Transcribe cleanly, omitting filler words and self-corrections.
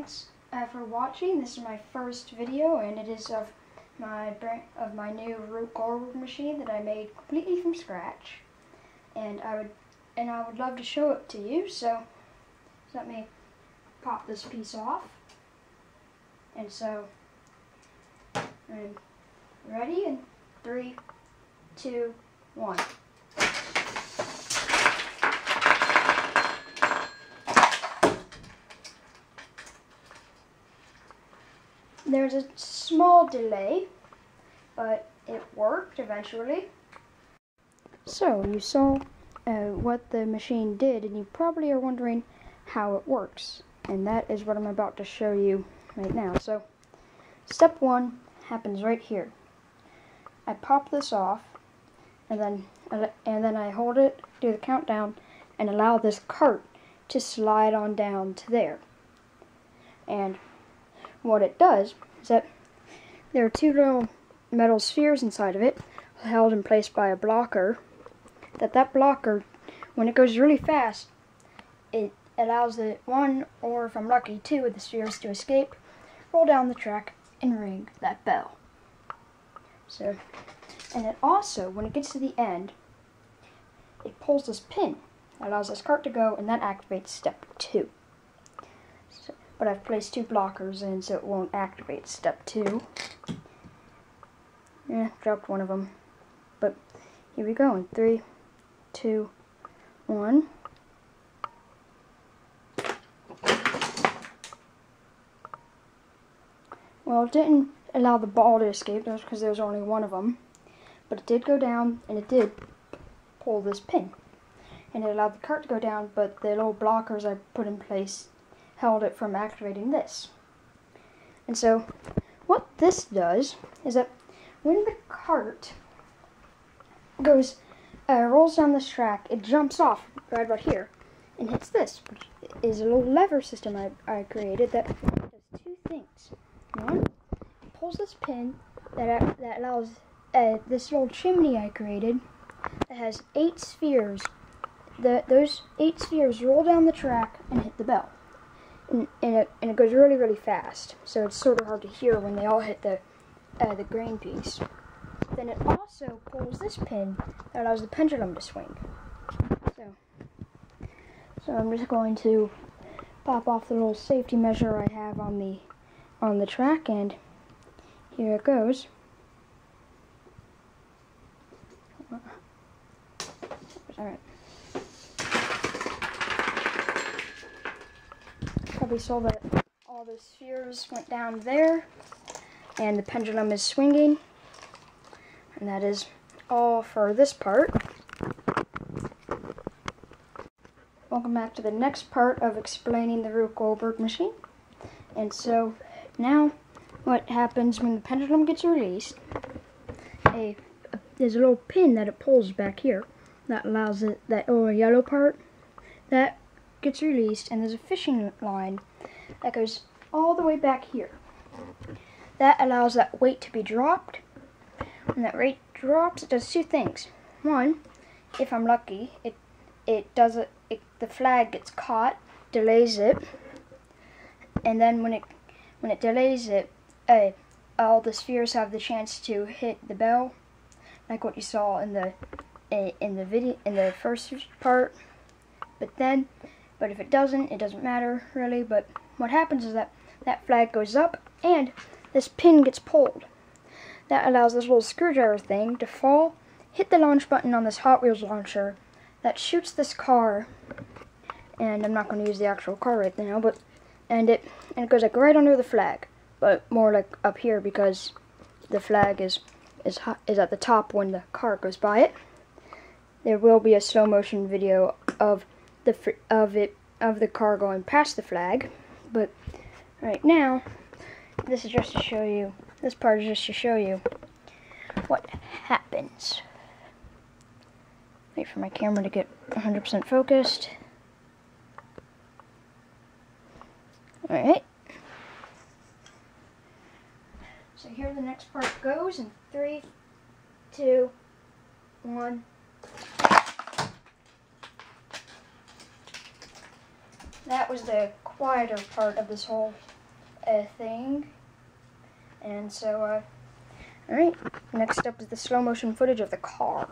thanks for watching. This is my first video, and it is of my new Goldberg machine that I made completely from scratch. And I would love to show it to you. So let me pop this piece off. And so I'm ready in 3, 2, 1. There's a small delay, but it worked eventually. So you saw what the machine did, and you probably are wondering how it works. And that is what I'm about to show you right now. So step 1 happens right here. I pop this off, and then I hold it, do the countdown, and allow this cart to slide on down to there. And what it does is that there are 2 little metal spheres inside of it, held in place by a blocker. That blocker, when it goes really fast, it allows the 1, or if I'm lucky, 2 of the spheres to escape, roll down the track, and ring that bell. So, and it also, when it gets to the end, it pulls this pin that allows this cart to go, and that activates step 2. So, but I've placed 2 blockers in, so it won't activate step 2. Yeah, dropped one of them. But here we go in 3, 2, 1. Well, it didn't allow the ball to escape, that's because there was only one of them. But it did go down, and it did pull this pin. And it allowed the cart to go down, but the little blockers I put in place held it from activating this. And so, what this does is that when the cart rolls down this track, it jumps off right about here and hits this, which is a little lever system I created that does 2 things. One, it pulls this pin that allows this little chimney I created that has 8 spheres. Those 8 spheres roll down the track and hit the bell. And it goes really, really fast, so it's sort of hard to hear when they all hit the grain piece. Then it also pulls this pin that allows the pendulum to swing. So I'm just going to pop off the little safety measure I have on the track, and here it goes. All right. Probably saw that all the spheres went down there, and the pendulum is swinging. And that is all for this part. Welcome back to the next part of explaining the Goldberg machine. And so now what happens when the pendulum gets released, there's a little pin that it pulls back here that allows it, that little yellow part, that gets released, and there's a fishing line that goes all the way back here. That allows that weight to be dropped. When that weight drops, it does 2 things. One, if I'm lucky, the flag gets caught, delays it, and then when it delays it, all the spheres have the chance to hit the bell, like what you saw in the first part. But if it doesn't matter really. But what happens is that flag goes up, and this pin gets pulled. That allows this little screwdriver thing to fall, hit the launch button on this Hot Wheels launcher that shoots this car. And I'm not going to use the actual car right now, but and it goes like right under the flag, but more like up here because the flag is at the top when the car goes by it. There will be a slow motion video of the car going past the flag, but right now this is just to show you. This part is just to show you what happens. Wait for my camera to get 100% focused. Alright. So here the next part goes in 3, 2, 1. That was the quieter part of this whole thing. And so, alright, next up is the slow motion footage of the car.